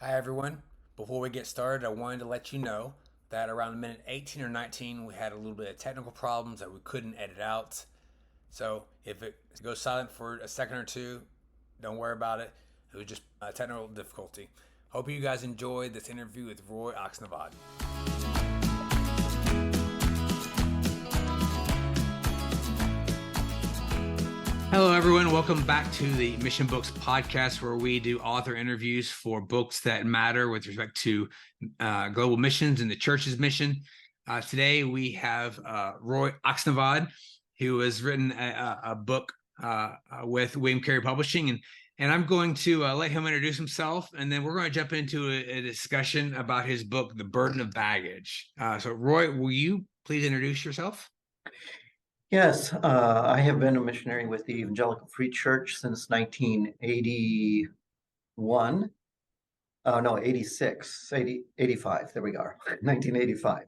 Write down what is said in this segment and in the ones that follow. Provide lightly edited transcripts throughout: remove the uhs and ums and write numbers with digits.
Hi everyone. Before we get started, I wanted to let you know that around minute 18 or 19, we had a little bit of technical problems that we couldn't edit out. So if it goes silent for a second or two, don't worry about it. It was just a technical difficulty. Hope you guys enjoyed this interview with Roy Oksnevad. Hello, everyone. Welcome back to the Mission Books podcast, where we do author interviews for books that matter with respect to global missions and the church's mission. Today, we have Roy Oksnevad, who has written a book with William Carey Publishing. And I'm going to let him introduce himself, and then we're going to jump into a discussion about his book, The Burden of Baggage. So, Roy, will you please introduce yourself? Yes, I have been a missionary with the Evangelical Free Church since 1981. No, 86, 85, there we are, 1985.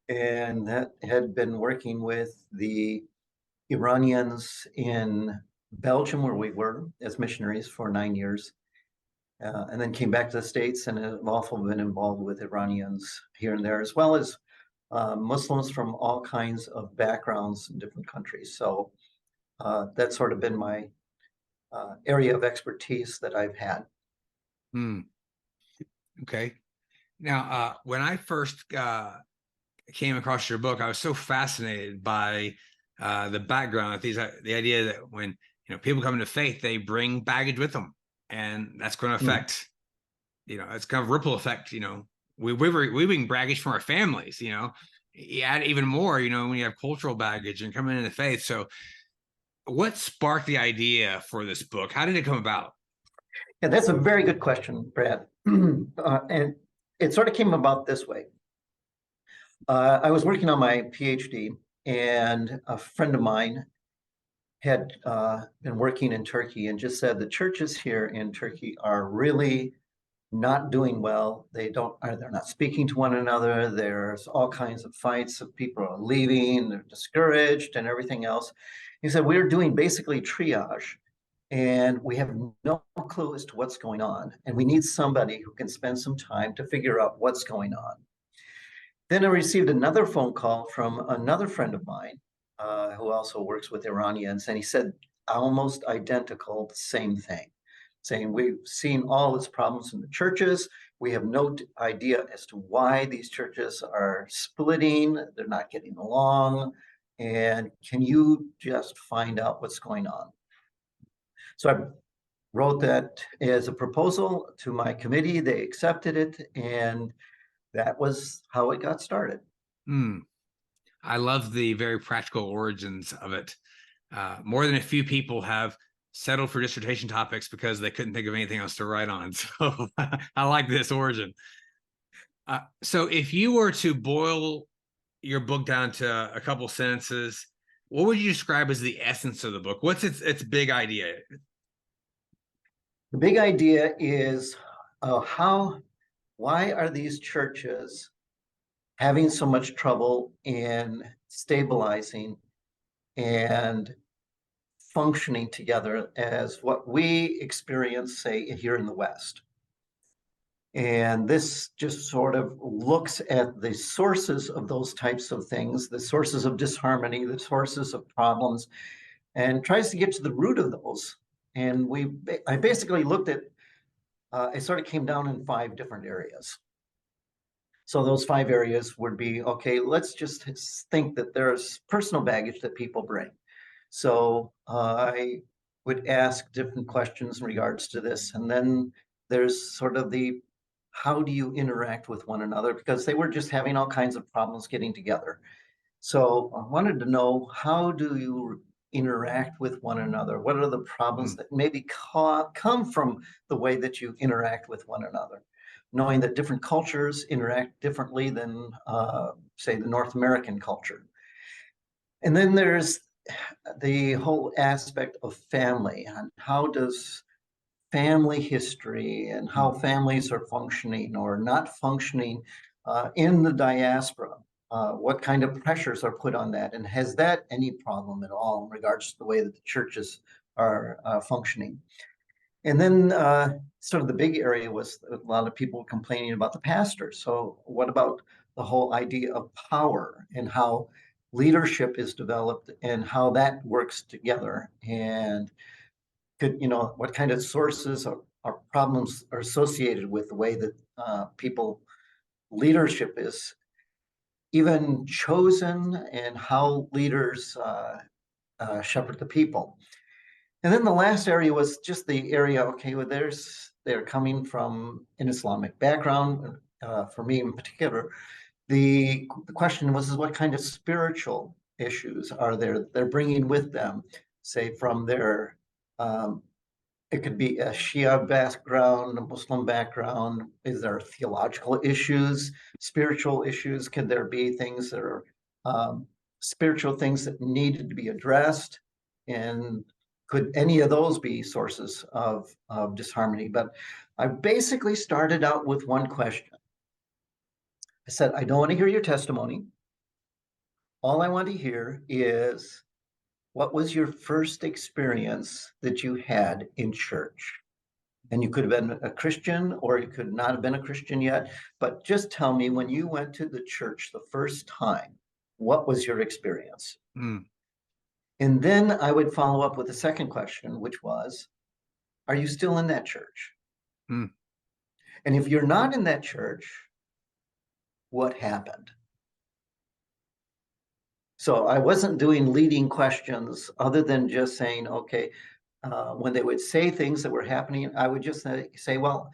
And that had been working with the Iranians in Belgium, where we were as missionaries for 9 years. And then came back to the States and have also been involved with Iranians here and there, as well as Muslims from all kinds of backgrounds in different countries. So that's sort of been my area of expertise that I've had. Okay. Now, when I first came across your book, I was so fascinated by the background of the idea that when people come into faith, they bring baggage with them, and that's going to affect, it's kind of ripple effect. We bring baggage from our families. You add even more, when you have cultural baggage and coming into faith. So, what sparked the idea for this book? How did it come about? Yeah, that's a very good question, Brad. And it sort of came about this way. I was working on my PhD, and a friend of mine had been working in Turkey and just said the churches here in Turkey are really not doing well. They're not speaking to one another. There's all kinds of fights of people are leaving, they're discouraged and everything else. He said, we're doing basically triage and we have no clue as to what's going on. And we need somebody who can spend some time to figure out what's going on. Then I received another phone call from another friend of mine who also works with Iranians. And he said almost identical, the same thing, saying we've seen all these problems in the churches. We have no idea as to why these churches are splitting. They're not getting along. And can you just find out what's going on? So I wrote that as a proposal to my committee. They accepted it. And that was how it got started. I love the very practical origins of it. More than a few people have settled for dissertation topics because they couldn't think of anything else to write on. So I like this origin. So if you were to boil your book down to a couple sentences, what would you describe as the essence of the book? What's its big idea? The big idea is why are these churches having so much trouble in stabilizing and functioning together as what we experience, say, here in the West. And this just sort of looks at the sources of those types of things, the sources of disharmony, the sources of problems, and tries to get to the root of those. And I basically looked at, it sort of came down in 5 different areas. So those 5 areas would be, okay, let's just think that there's personal baggage that people bring. So I would ask different questions in regards to this. And then there's sort of how do you interact with one another? Because they were just having all kinds of problems getting together. So I wanted to know, how do you interact with one another? What are the problems that maybe come from the way that you interact with one another? Knowing that different cultures interact differently than, say, the North American culture. And then there's the whole aspect of family and how does family history and how families are functioning or not functioning in the diaspora. What kind of pressures are put on that? And has that any problem at all in regards to the way that the churches are functioning? And then sort of the big area was a lot of people complaining about the pastor. So what about the whole idea of power and how leadership is developed and how that works together? And what kind of sources or problems are associated with the way that people leadership is even chosen and how leaders shepherd the people. And then the last area was just the area, okay, well, they're coming from an Islamic background. For me in particular, the question was, is what kind of spiritual issues are they're bringing with them, say from their, it could be a Shia background, a Muslim background. Is there theological issues, spiritual issues? Could there be things that are spiritual things that needed to be addressed? And could any of those be sources of disharmony? But I basically started out with one question. I said, I don't want to hear your testimony. All I want to hear is, what was your first experience that you had in church? And you could have been a Christian or you could not have been a Christian yet, but just tell me, when you went to the church the first time, what was your experience? Mm. And then I would follow up with a second question, which was, are you still in that church? Mm. And if you're not in that church, what happened? So I wasn't doing leading questions other than just saying, okay, when they would say things that were happening, I would just say, well,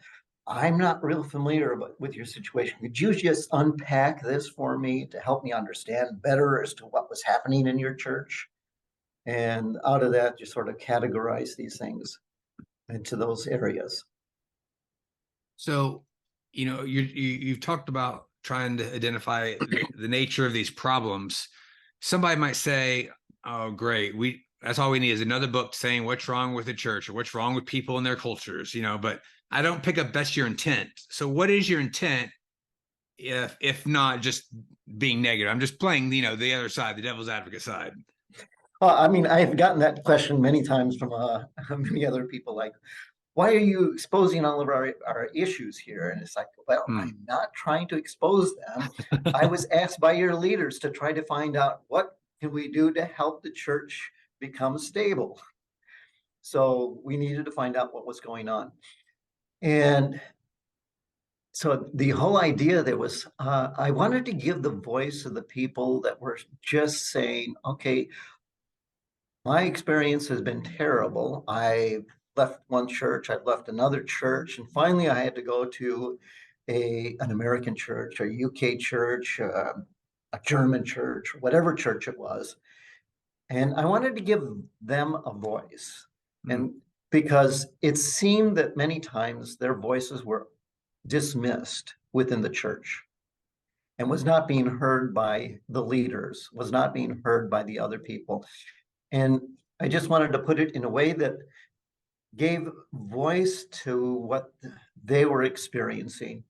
I'm not real familiar with your situation. Could you just unpack this for me to help me understand better as to what was happening in your church? And out of that, just sort of categorize these things into those areas. So, you've talked about trying to identify the nature of these problems. Somebody might say, "Oh, great, that's all we need is another book saying what's wrong with the church or what's wrong with people and their cultures." But I don't pick up that's your intent. So, what is your intent? If not just being negative, I'm just playing, the other side, the devil's advocate side. I mean, I've gotten that question many times from many other people, like, why are you exposing all of our issues here? And it's like, well, I'm not trying to expose them. I was asked by your leaders to try to find out what can we do to help the church become stable. So we needed to find out what was going on. And so the whole idea there was, I wanted to give the voice of the people that were just saying, okay, my experience has been terrible. I left one church, I've left another church, and finally I had to go to an American church, a UK church, a German church, whatever church it was. And I wanted to give them a voice. And because it seemed that many times their voices were dismissed within the church and was not being heard by the leaders, was not being heard by the other people. And I just wanted to put it in a way that gave voice to what they were experiencing,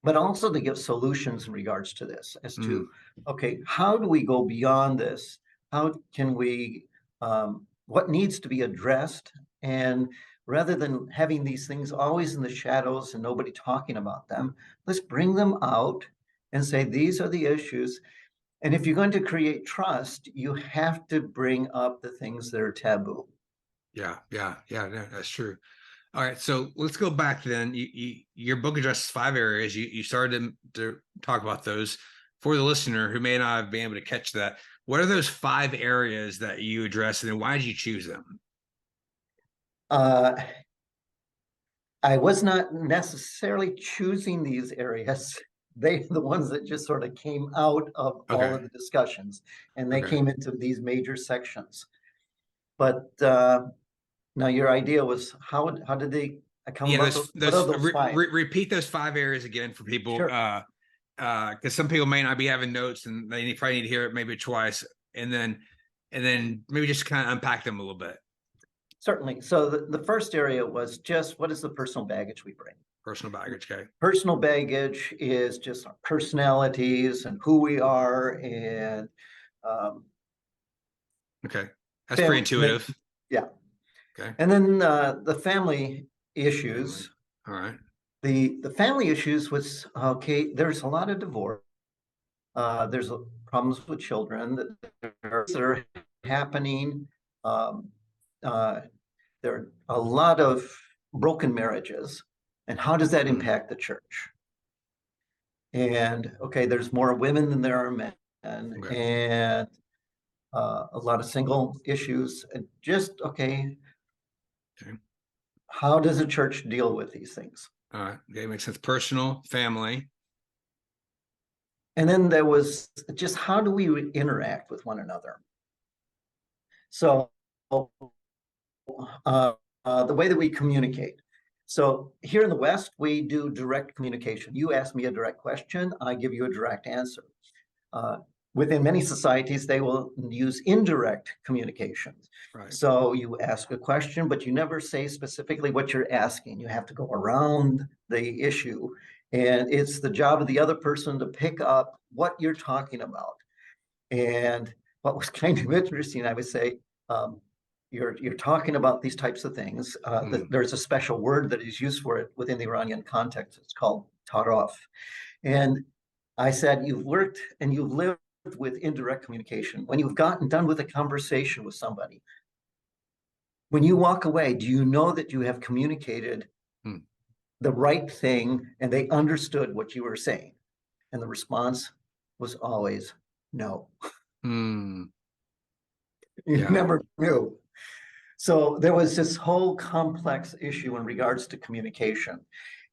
but also to give solutions in regards to this as to, okay, how do we go beyond this? How can we, what needs to be addressed? And rather than having these things always in the shadows and nobody talking about them, let's bring them out and say, these are the issues. And if you're going to create trust, you have to bring up the things that are taboo. Yeah, that's true. All right, so let's go back then. Your book addresses 5 areas. You started to talk about those. For the listener who may not have been able to catch that, what are those 5 areas that you address, and why did you choose them? I was not necessarily choosing these areas. They're the ones that just sort of came out of all of the discussions, and they came into these major sections. But now your idea was, how did they come about? What are those 5? Repeat those 5 areas again for people. Sure. Because some people may not be having notes and they probably need to hear it maybe twice, and then maybe just kind of unpack them a little bit. Certainly. So the first area was just, what is the personal baggage we bring? Personal baggage, okay. Personal baggage is just our personalities and who we are, and okay, that's pretty intuitive. Yeah. Okay. And then the family issues. All right. The family issues was, okay, there's a lot of divorce. There's problems with children that are happening. Um, uh, there are a lot of broken marriages. And how does that impact the church? And okay, there's more women than there are men, Okay. and a lot of single issues. And just, okay, Okay. how does the church deal with these things? All right. Okay. Makes sense. Personal, family. And then there was just how do we interact with one another? So the way that we communicate. So here in the West, we do direct communication. You ask me a direct question, I give you a direct answer. Uh, Within many societies, they will use indirect communications. Right. So you ask a question, but you never say specifically what you're asking. You have to go around the issue. And it's the job of the other person to pick up what you're talking about. And what was kind of interesting, I would say, um, you're talking about these types of things. There's a special word that is used for it within the Iranian context. It's called taraf. And I said, you've worked and you've lived with indirect communication. When you've gotten done with a conversation with somebody, when you walk away, do you know that you have communicated the right thing and they understood what you were saying? And the response was always no. Hmm. You Yeah. never knew. So there was this whole complex issue in regards to communication.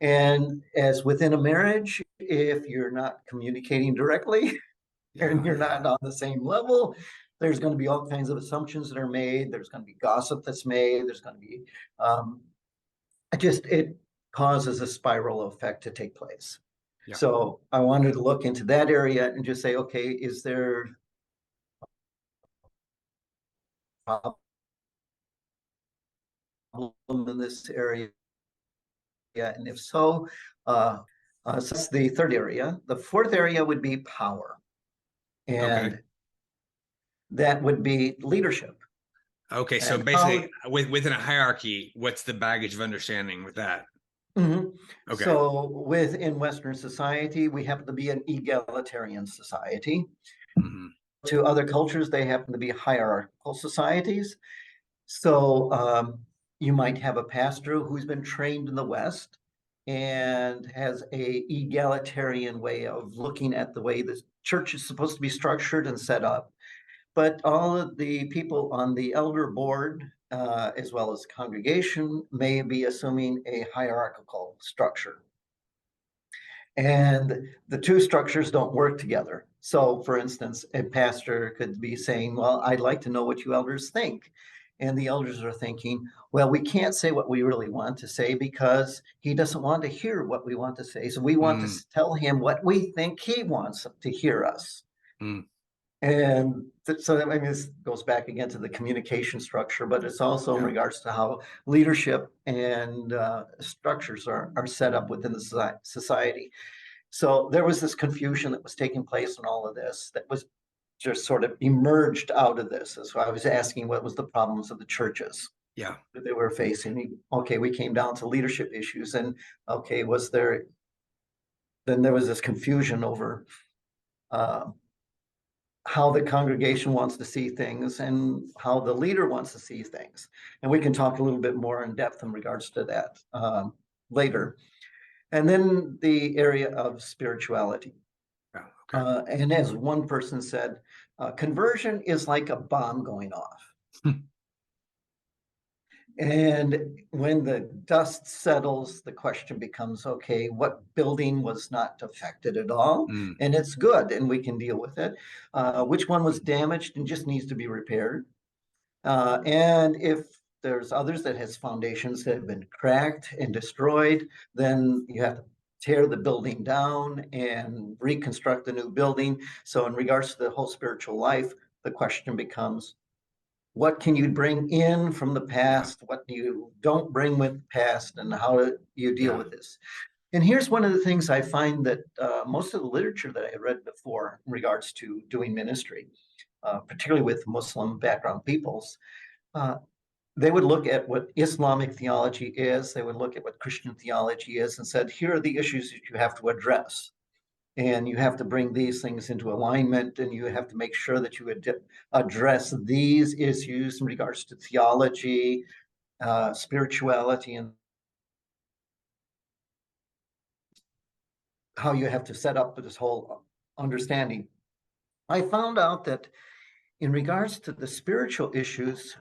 And as within a marriage, if you're not communicating directly and you're not on the same level, there's going to be all kinds of assumptions that are made. There's going to be gossip that's made. There's going to be, it causes a spiral effect to take place. Yeah. So I wanted to look into that area and just say, okay, is there a problem in this area? And if so, so that's the third area. The fourth area would be power. And Okay. that would be leadership. Okay. So And basically, within a hierarchy, what's the baggage of understanding with that? Mhm. Okay. So within Western society, we happen to be an egalitarian society. Mhm. To other cultures, they happen to be hierarchical societies. So you might have a pastor who's been trained in the West and has a egalitarian way of looking at the way the church is supposed to be structured and set up. But all of the people on the elder board, as well as congregation, may be assuming a hierarchical structure. And the two structures don't work together. So, for instance, a pastor could be saying, well, I'd like to know what you elders think. And the elders are thinking, well, we can't say what we really want to say because he doesn't want to hear what we want to say. So we want to tell him what we think he wants to hear us. And so I mean, this goes back again to the communication structure, but it's also in regards to how leadership and structures are set up within the society. So there was this confusion that was taking place in all of this that was just sort of emerged out of this. So I was asking what was the problems of the churches that they were facing. Okay, we came down to leadership issues, and okay, then there was this confusion over how the congregation wants to see things and how the leader wants to see things. And we can talk a little bit more in depth in regards to that later. And then the area of spirituality. And as one person said, conversion is like a bomb going off. And when the dust settles, the question becomes, okay, what building was not affected at all? And it's good, and we can deal with it. Which one was damaged and just needs to be repaired? And if there's others that has foundations that have been cracked and destroyed, then you have to tear the building down and reconstruct a new building. So in regards to the whole spiritual life, the question becomes, what can you bring in from the past? What do you don't bring with the past, and how do you deal with this? And here's one of the things I find that most of the literature that I had read before in regards to doing ministry, particularly with Muslim background peoples, they would look at what Islamic theology is, they would look at what Christian theology is, and said, here are the issues that you have to address. And you have to bring these things into alignment, and you have to make sure that you address these issues in regards to theology, spirituality, and how you have to set up this whole understanding. I found out that in regards to the spiritual issues,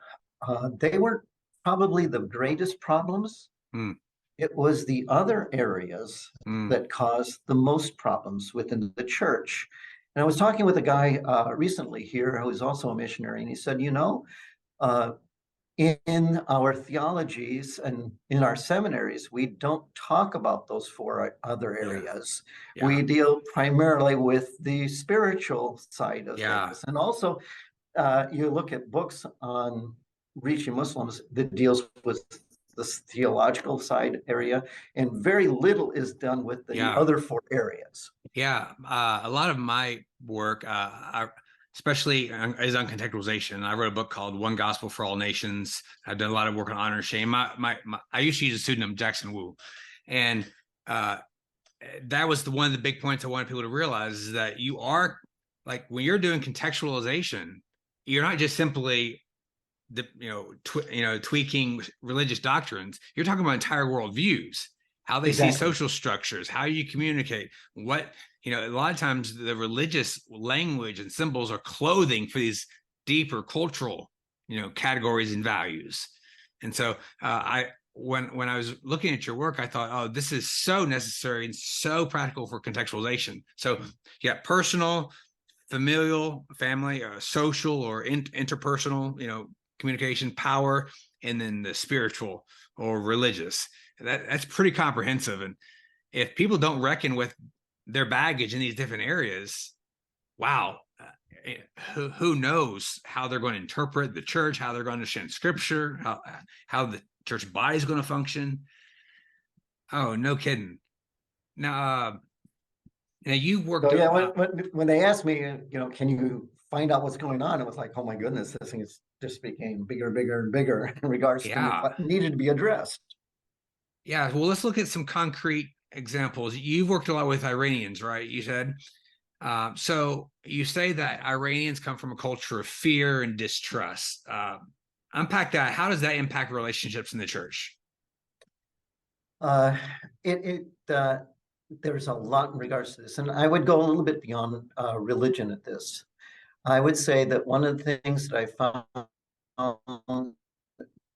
they were probably the greatest problems. Mm, It was the other areas that caused the most problems within the church. And I was talking with a guy recently here who is also a missionary, and he said, in our theologies and in our seminaries, we don't talk about those four other areas. yeah, We deal primarily with the spiritual side of yeah, things. And also, you look at books on reaching Muslims that deals with this theological side area, and very little is done with the yeah. other four areas. Yeah, a lot of my work, especially is on contextualization. I wrote a book called One Gospel for All Nations. I've done a lot of work on honor and shame. I used to use a pseudonym, Jackson Wu, and that was one of the big points I wanted people to realize is that you are, like, when you're doing contextualization, you're not just simply tweaking religious doctrines. You're talking about entire worldviews, how they see social structures, how you communicate, what, a lot of times the religious language and symbols are clothing for these deeper cultural, categories and values. And so when I was looking at your work, I thought, oh, this is so necessary and so practical for contextualization. So yeah, personal, familial, family, social or interpersonal, communication, power, and then the spiritual or religious. That's pretty comprehensive. And if people don't reckon with their baggage in these different areas, wow, who knows how they're going to interpret the church, how they're going to understand scripture, how the church body is going to function. Oh, no kidding. Now you worked. So yeah, when they asked me, can you find out what's going on? It was like, oh my goodness, this thing is just became bigger, bigger, and bigger in regards to what needed to be addressed. Yeah, well, let's look at some concrete examples. You've worked a lot with Iranians, right? You said. So you say that Iranians come from a culture of fear and distrust. Unpack that. How does that impact relationships in the church? There's a lot in regards to this, and I would go a little bit beyond religion at this. I would say that one of the things that I found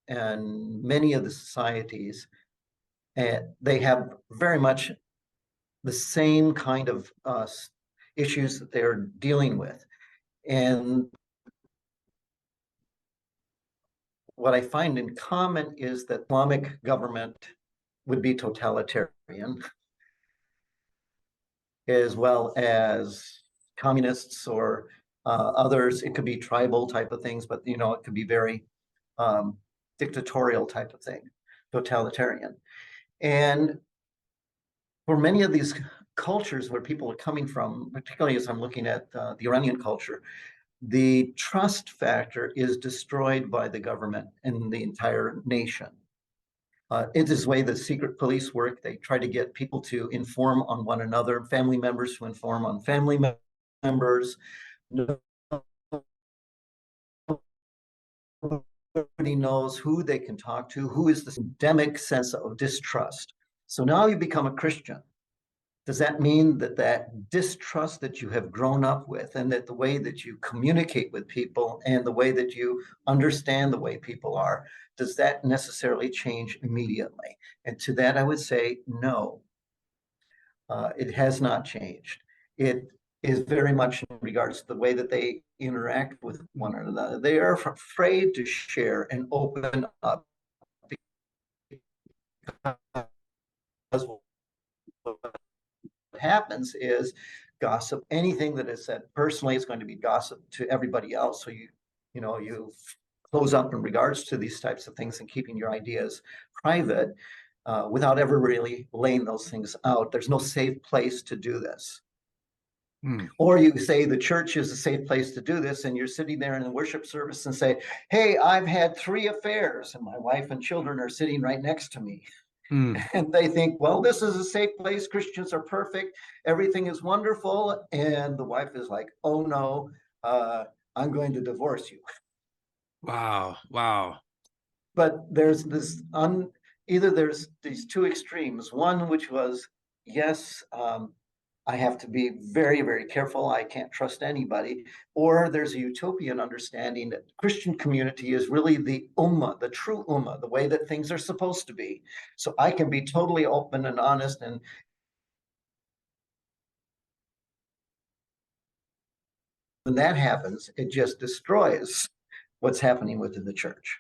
in many of the societies, they have very much the same kind of issues that they're dealing with. And what I find in common is that Islamic government would be totalitarian, as well as communists or others. It could be tribal type of things, but it could be very dictatorial type of thing, totalitarian. And for many of these cultures where people are coming from, particularly as I'm looking at the Iranian culture, the trust factor is destroyed by the government and the entire nation. It is the way the secret police work. They try to get people to inform on one another, family members to inform on family members. Nobody knows who they can talk to, who is this endemic sense of distrust. So now you become a Christian. Does that mean that that distrust that you have grown up with, and that the way that you communicate with people and the way that you understand the way people are, does that necessarily change immediately? And to that, I would say no. It has not changed. It is very much in regards to the way that they interact with one another. They are afraid to share and open up because what happens is gossip. Anything that is said personally is going to be gossip to everybody else. So you close up in regards to these types of things and keeping your ideas private without ever really laying those things out. There's no safe place to do this. Hmm. Or you say the church is a safe place to do this, and you're sitting there in the worship service and say, hey, I've had 3 affairs, and my wife and children are sitting right next to me. Hmm. And they think, well, this is a safe place. Christians are perfect. Everything is wonderful. And the wife is like, oh no, I'm going to divorce you. Wow. Wow. But there's either there's these 2 extremes. One, which was, yes, I have to be very, very careful. I can't trust anybody. Or there's a utopian understanding that Christian community is really the ummah, the true ummah, the way that things are supposed to be. So I can be totally open and honest. And when that happens, it just destroys what's happening within the church.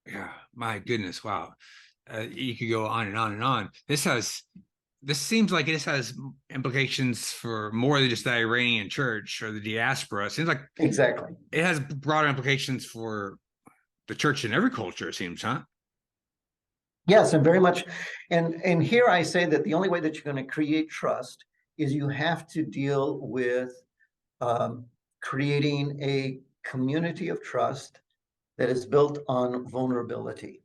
Yeah. My goodness. Wow. You could go on and on and on. This seems like this has implications for more than just the Iranian church or the diaspora. It seems like Exactly. it has broader implications for the church in every culture, it seems, huh? Yes, and very much. And here I say that the only way that you're going to create trust is you have to deal with um, creating a community of trust that is built on vulnerability.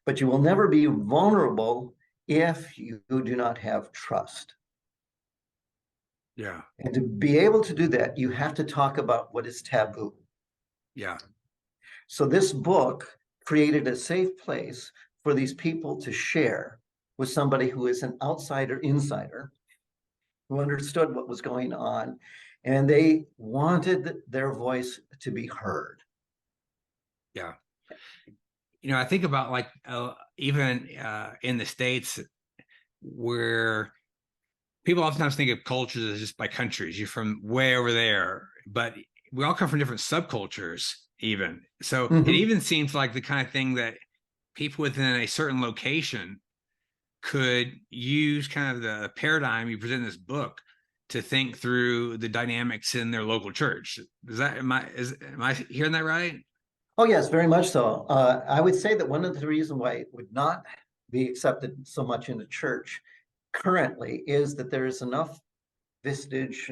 But you will never be vulnerable if you do not have trust. Yeah. And to be able to do that, you have to talk about what is taboo. Yeah. So this book created a safe place for these people to share with somebody who is an outsider insider, who understood what was going on, and they wanted their voice to be heard. Yeah. I think about like even in the States where people oftentimes think of cultures as just by countries. You're from way over there, but we all come from different subcultures, even. So it Mhm. even seems like the kind of thing that people within a certain location could use kind of the paradigm you present in this book to think through the dynamics in their local church. Am I hearing that right? Oh, yes, very much so. I would say that one of the reasons why it would not be accepted so much in the church currently is that there is enough vestige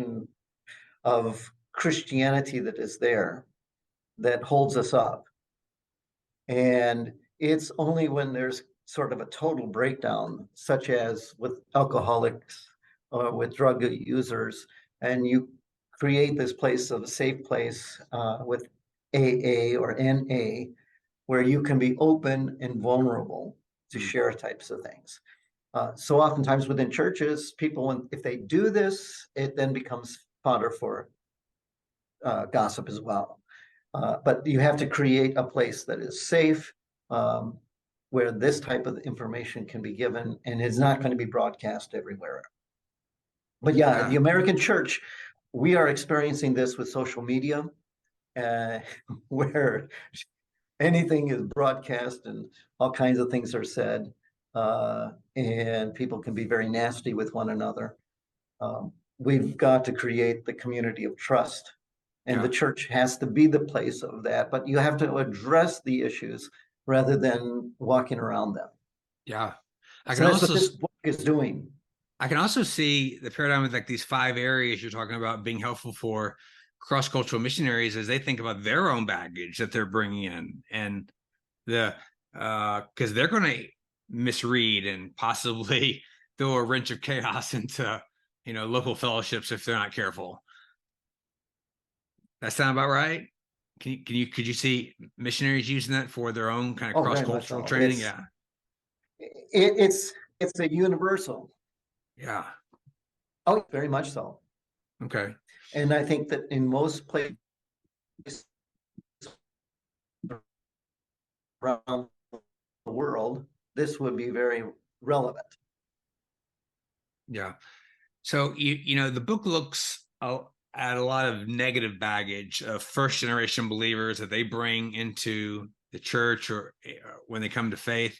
of Christianity that is there that holds us up. And it's only when there's sort of a total breakdown, such as with alcoholics or with drug users, and you create this place of a safe place with AA or NA, where you can be open and vulnerable to Mm. share types of things. So oftentimes within churches, people, if they do this, it then becomes fodder for gossip as well. But you have to create a place that is safe, um, where this type of information can be given and is not going to be broadcast everywhere. But yeah, the Yeah. American church, we are experiencing this with social media, uh, where anything is broadcast and all kinds of things are said, and people can be very nasty with one another. We've got to create the community of trust, and the Yeah. church has to be the place of that, but you have to address the issues rather than walking around them. Yeah. I So can that's what also this book is doing. I can also see the paradigm of like these 5 areas you're talking about being helpful for cross-cultural missionaries as they think about their own baggage that they're bringing in, and the because they're going to misread and possibly throw a wrench of chaos into local fellowships if they're not careful. That sound about right? Could you see missionaries using that for their own kind of Oh, very much cross-cultural so. training? Yeah. It's a universal. Yeah. Oh, very much so. Okay. And I think that in most places around the world, this would be very relevant. Yeah. So the book looks at a lot of negative baggage of first generation believers that they bring into the church or when they come to faith.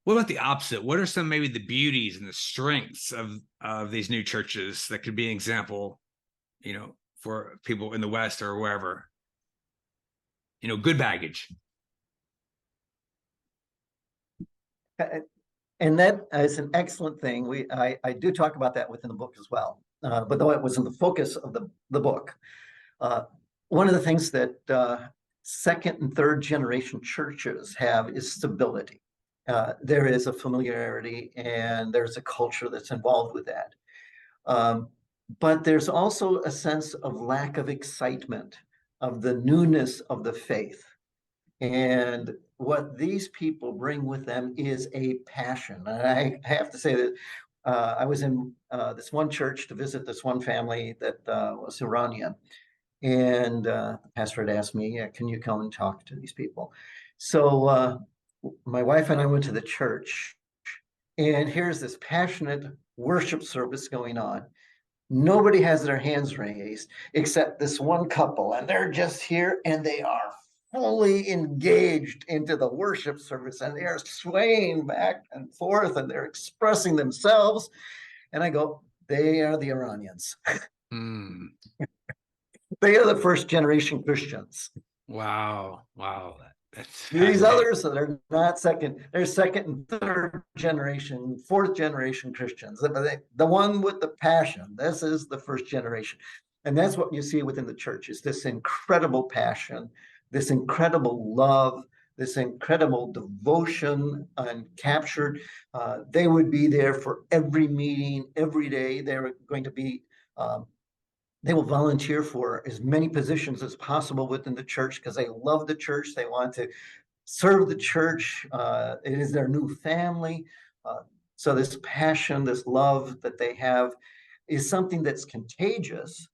What about the opposite? What are some maybe the beauties and the strengths of these new churches that could be an example, for people in the West or wherever? Good baggage. And that is an excellent thing. I do talk about that within the book as well. but though it wasn't the focus of the book. One of the things that second and third generation churches have is stability. There is a familiarity and there's a culture that's involved with that. But there's also a sense of lack of excitement, of the newness of the faith. And what these people bring with them is a passion. And I have to say that I was in this one church to visit this one family that was Iranian. And the pastor had asked me, can you come and talk to these people? So my wife and I went to the church, and here's this passionate worship service going on. Nobody has their hands raised except this one couple, and they're just here and they are fully engaged into the worship service, and they are swaying back and forth and they're expressing themselves. And I go, they are the Iranians. Mm. They are the first generation Christians. Wow. That's These others that are not second, they're second and third generation, fourth generation Christians. The one with the passion, this is the first generation. And that's what you see within the church, is this incredible passion, this incredible love, this incredible devotion and captured. They would be there for every meeting, every day. They're going to be they will volunteer for as many positions as possible within the church because they love the church. They want to serve the church. It is their new family. So this passion, this love that they have is something that's contagious.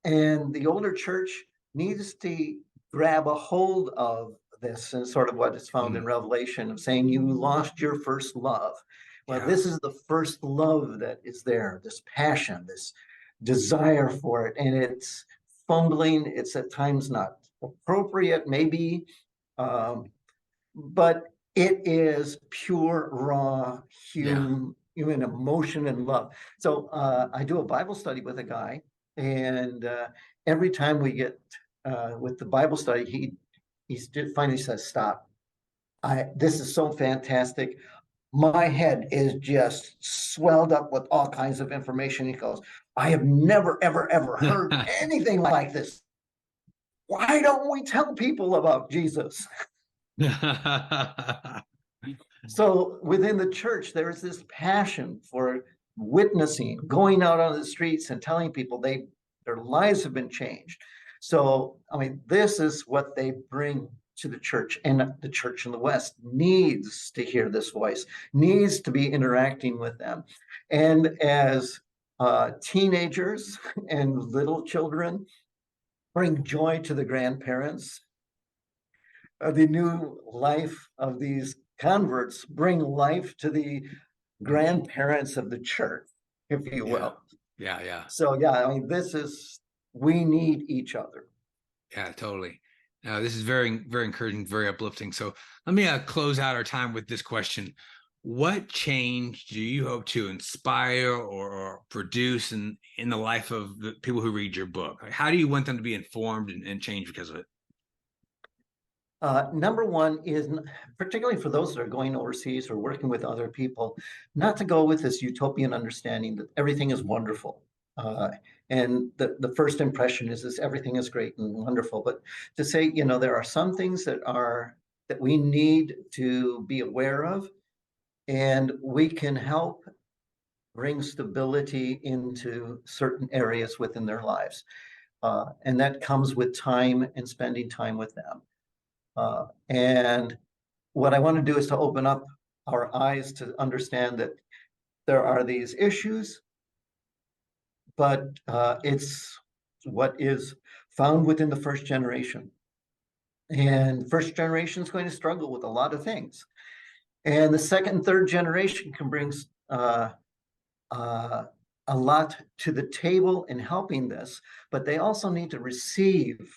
And the older church needs to grab a hold of this, and sort of what is found in Revelation of saying, you lost your first love. Well, this is the first love that is there, this passion, this desire for it, and it's fumbling, it's at times not appropriate maybe, but it is pure raw human emotion and love. So I do a Bible study with a guy, and every time we get with the Bible study, he finally says, stop, this is so fantastic, my head is just swelled up with all kinds of information. He goes, I have never, ever, ever heard anything like this. Why don't we tell people about Jesus? So within the church, there is this passion for witnessing, going out on the streets and telling people their lives have been changed. So, I mean, this is what they bring to the church, and the church in the West needs to hear this voice, needs to be interacting with them. And as teenagers and little children bring joy to the grandparents, the new life of these converts bring life to the grandparents of the church, if you will. Yeah. So, I mean, we need each other. Yeah, totally. This is very, very encouraging, very uplifting. So let me close out our time with this question. What change do you hope to inspire or produce in the life of the people who read your book? Like, how do you want them to be informed and change because of it? Number one is, particularly for those that are going overseas or working with other people, not to go with this utopian understanding that everything is wonderful. And the first impression is this, everything is great and wonderful. But to say, there are some things that we need to be aware of, and we can help bring stability into certain areas within their lives. And that comes with time and spending time with them. And what I want to do is to open up our eyes to understand that there are these issues, but it's what is found within the first generation. And first generation is going to struggle with a lot of things. And the second and third generation can bring a lot to the table in helping this, but they also need to receive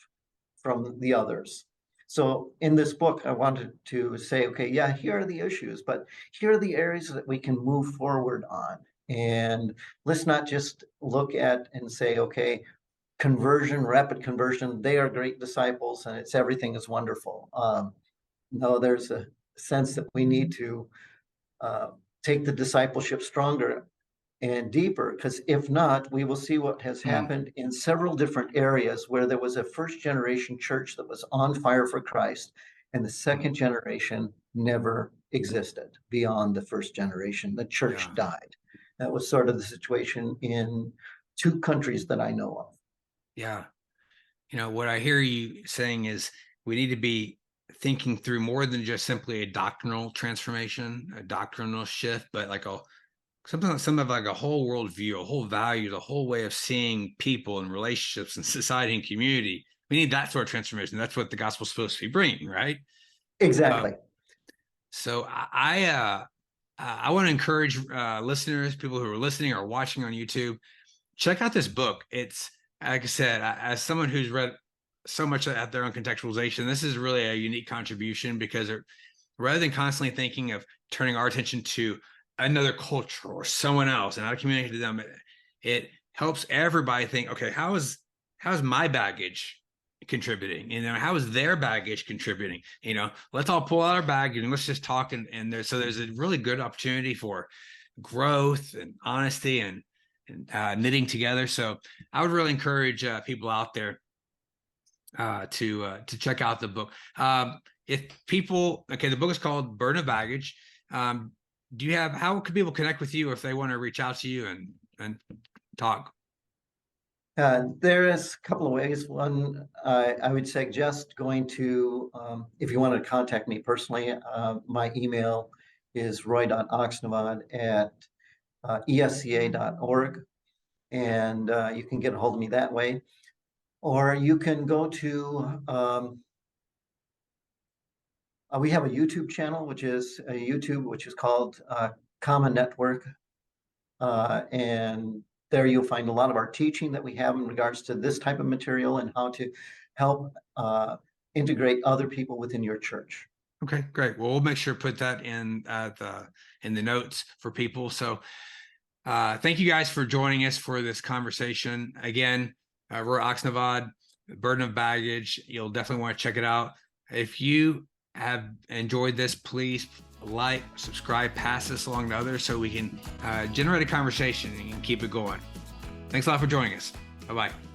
from the others. So in this book, I wanted to say, okay, here are the issues, but here are the areas that we can move forward on. And let's not just look at and say, okay, conversion, rapid conversion, they are great disciples and everything is wonderful. No, there's a sense that we need to take the discipleship stronger and deeper, because if not, we will see what has happened in several different areas where there was a first generation church that was on fire for Christ, and the second generation never existed beyond the first generation. The church died. That was sort of the situation in 2 countries that I know of. Yeah. What I hear you saying is we need to be thinking through more than just simply a doctrinal transformation, a doctrinal shift, but like something of like a whole worldview, a whole value, the whole way of seeing people and relationships and society and community. We need that sort of transformation. That's what the gospel's supposed to be bringing, right? Exactly. So I want to encourage listeners, people who are listening or watching on YouTube, check out this book. It's, like I said, as someone who's read so much at their own contextualization, this is really a unique contribution because rather than constantly thinking of turning our attention to another culture or someone else and how to communicate to them, it helps everybody think, okay, how's my baggage contributing? How is their baggage contributing? Let's all pull out our baggage and let's just talk. And there's a really good opportunity for growth and honesty and knitting together. So I would really encourage people out there to check out the book. The book is called Burden of Baggage. How can people connect with you if they want to reach out to you and talk? There is a couple of ways. One, I would suggest going to, if you want to contact me personally, my email is roy.oksnevad@esca.org, and you can get a hold of me that way. Or you can go to, we have a YouTube channel, which is called Common Network. And there you'll find a lot of our teaching that we have in regards to this type of material and how to help integrate other people within your church. Okay, great. Well, we'll make sure to put that in the notes for people. So thank you guys for joining us for this conversation. Again, Roy Oksnevad, Burden of Baggage. You'll definitely want to check it out. If you have enjoyed this, please like, subscribe, pass this along to others so we can generate a conversation and keep it going. Thanks a lot for joining us. Bye-bye.